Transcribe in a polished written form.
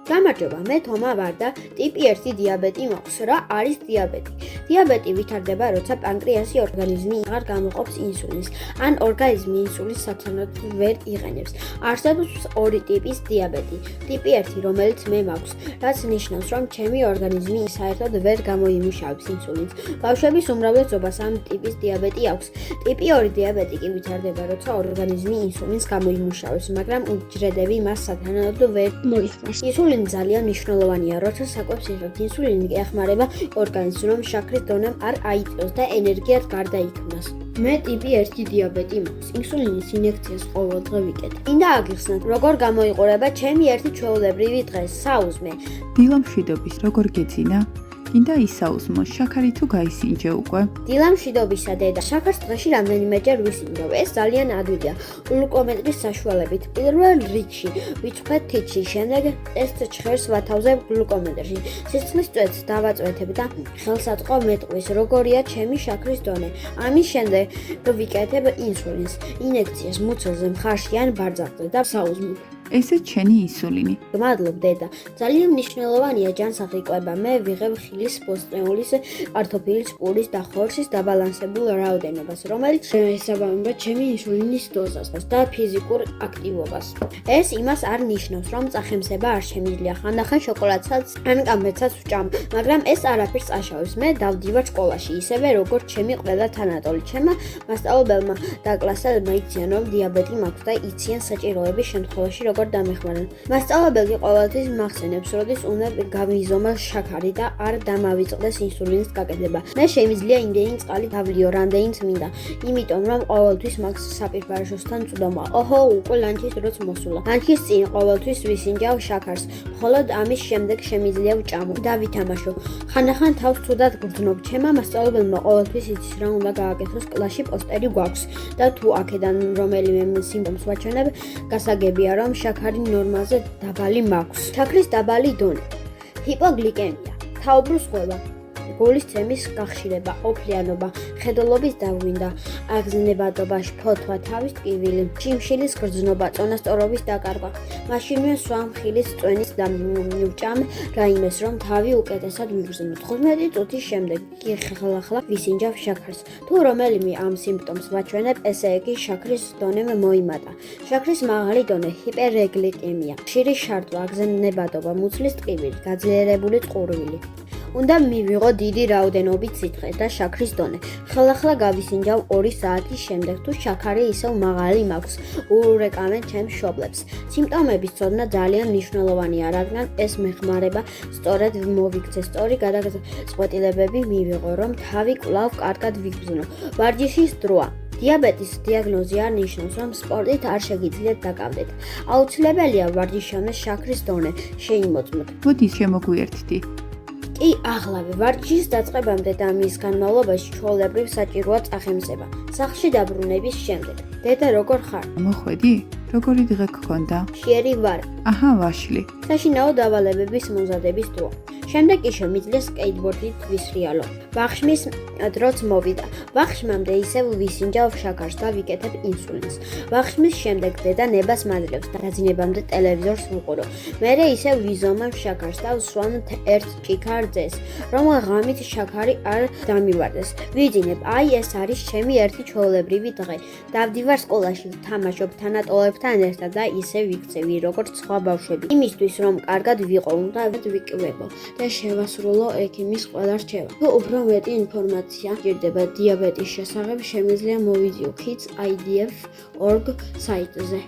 გამარჯობა, მე თომა ვარ და ტიპი 1 დიაბეტი მაქვს. რა არის დიაბეტი? დიაბეტი ვითარდება, როცა პანკრეასი ორგანიზმი აღარ გამოყოფს ინსულინს, ან ორგანიზმი ინსულინს სათანადოდ ვერ იყენებს. არსებობს 2 ტიპის დიაბეტი. ტიპი 1, რომელიც მე მაქვს, რაც ნიშნავს, რომ ჩემი ორგანიზმი საერთოდ ვერ გამოიმუშავებს ინსულინს. ბავშვების უმრავლესობას ამ ტიპის დიაბეტი აქვს. ტიპი 2 დიაბეტი კი ვითარდება, როცა ორგანიზმი ინსულინს გამოიმუშავებს, მაგრამ უჯრედები მას სათანადოდ ვერ მოიხმარს. ინსულინი ძალიან მნიშვნელოვანია, როცა საკვებს იღებთ. ინსულინი ეხმარება ორგანიზმს, რომ შაქრის დონემ არ აიწევს და ენერგიად გარდაიქმნას. მე ტიპი 1 დიაბეტი მაქვს. ინსულინის ინექციას ყოველდღე ვიკეთებ. მინდა აგიხსნათ, როგორ გამოიყურება ჩემი ერთი ჩვეულებრივი დღე. საუზმე. დილამშვიდობის, როგორ გეძინა? გინდა ისაუზმო, შაქარი თუ გაისინჯე უკვე? დილამშვიდობისა დედა, შაქარს დღეში რამდენიმეჯერ ვისინჯავ. ეს ძალიან ადვილია. გლუკომეტრის საშუალებით. პირველ რიგში ვიწვევ თითში, შემდეგ ეს ჭხერს ვათავზებ გლუკომეტრში. სისხლის წვეთს დავაწვეთებ და ხელსაწყო მეტყვის, როგორია ჩემი შაქრის დონე. ამის შემდეგ ვიკეთებ ინსულინს, ინექციას მუცელზე, მხარში ან ბარძალზე და საუზმოდ. ესეც შენი ინსულინი. მადლობ დედა. ძალიან მნიშვნელოვანია ჯანსაღი კვება. მე ვიღებ ხილის, ბოსტნეულის, კარტოფილის, პურის და ხორცის დაბალანსებულ რაოდენობას, რომელიც შეესაბამება ჩემი ინსულინის დოზას და ფიზიკურ აქტივობას. ეს იმას არ ნიშნავს, რომ წახემსება არ შემიძლია. ხანდახან შოკოლადსაც ან კამფეტსაც ვჭამ, მაგრამ ეს არაფერს აშავებს. მე დავდივარ სკოლაში, ისევე როგორც ჩემი ყველა თანატოლი. ჩემმა მასწავლებელმა და კლასელმა იციან, რომ დიაბეტი მაქვს და იციან საჭიროების შემთხვევაში როგორ დამეხმარან. მასწავლებელი ყოველთვის მახსენებს, როდის უნდა გავიზომო შაქარი და არ დამავიწყდეს ინსულინის გაკეთება. მე შემიძლია იმდენი წყალი დავლიო, რამდენიც მინდა, იმიტომ რომ ყოველთვის მაქვს საპირბარაშოსთან წვდომა. ოჰო, უკვე ლანჩის დროც მოსულა. ლანჩის წინ ყოველთვის ვისინჯავ შაქარს, მხოლოდ ამის შემდეგ შემიძლია ვჭამო და ვითამაშო. ხანდახან თავს ცუდად გრძნობ. ჩემმა მასწავლებელმა ყოველთვის იცის, რა უნდა გააკეთოს, კლასში პოსტერი გვაქვს და თუ აქედან რომელიმე სიმპტომს ვაჩვენებ, გასაგებია, რომ შაქარი ნორმაზე დაბალი მაქვს. შაქრის დაბალი დონე, ჰიპოგლიკემია, თაუბრუსხვევა, გულის ცემის გახშირება, ოფლიანობა, ხედულობის დაგვინდა, აგზნებადობა, შფოთვა, თავის ტკივილი, შიმშილის გრძნობა, წონასწორობის დაკარგვა. მაშინვე სვამ ხილის წვენის და ვჭამ რაიმეს, რომ თავი უკეთესად მიგრძნო. 15 წუთის შემდეგ კი ხელახლა ვისინჯავ შაქარს. თუ რომელიმე ამ სიმპტომს ვაჩვენებ, ესე იგი შაქრის დონე მოიმატა. შაქრის მაღალი დონე, ჰიპერგლიკემია, ხშირი შარტვა, აგზნებადობა, მუცლის ტკივილი, გაძლიერებული წყურვილი. უნდა მივიღო დიდი რაოდენობით სითხე და შაქრის დონე. ხელახლა გავისინჯავ 2 საათის შემდეგ, თუ შაქარი ისევ მაღალი მაქვს. ურეკავენ ჩემს მშობლებს. სიმპტომების ცოდნა ძალიან მნიშვნელოვანია, რადგან ეს მეხმარება სწორედ მოვიქცე, სწორი გადაწყვეტილებები მივიღო, რომ თავი კვლავ კარგად ვიგრძნო. ვარჯიშის დროა. დიაბეტის დიაგნოზი არ ნიშნავს, რომ სპორტით არ შეგიძლიათ დაკავდეთ. აუცილებელია ვარჯიშობდეს შაქრის დონე შეიმოწმოთ. მოდი შემოგვიერთდი. კი, აღლავე, ვარჯიშის დაწყებამდე და მის განმავლობაში ჩვეულებრივ საჭიროა წახემსება. სახლში დაბრუნების შემდეგ. დედა, როგორ ხარ? მოხვედი? როგორი დღე გქონდა? ხიერი ვარ. აჰა, ვაშლი. საშინაო დავალებების მომზადების დრო. შემდეგ კი შემიძლია სკეიტბორდით ვისრიალო. ბაღშმის დროც მოვიდა. ბაღშმამდე ისევ ვისინჯავ შაქარს და ვიკეთებ ინსულინს. ბაღშმის შემდეგ დედა ნებას მაძლევს და დაძინებამდე ტელევიზორს ვუყურო. მერე ისევ ვიზომავ შაქარს და ვსვამ 1 ჭიქარ ძეს, რომ ღამით შაქარი არ დამივარდეს. ვიძინებ, აი ეს არის ჩემი ერთი ჩვეულებრივი დღე. დავდივარ სკოლაში, ვთამაშობ თანატოლებთან ერთად და ისევ ვიქცევი, როგორც სხვა ბავშვები. იმისთვის, რომ კარგად ვიყო, უნდა ვიკвебო და შევასრულო ექიმის ყველა რჩევა. თუ უფრო მეტი ინფორმაცია გჭირდება დიაბეტის შესახებ, შემიძლია მოვიდიო kids.idf.org საიტზე.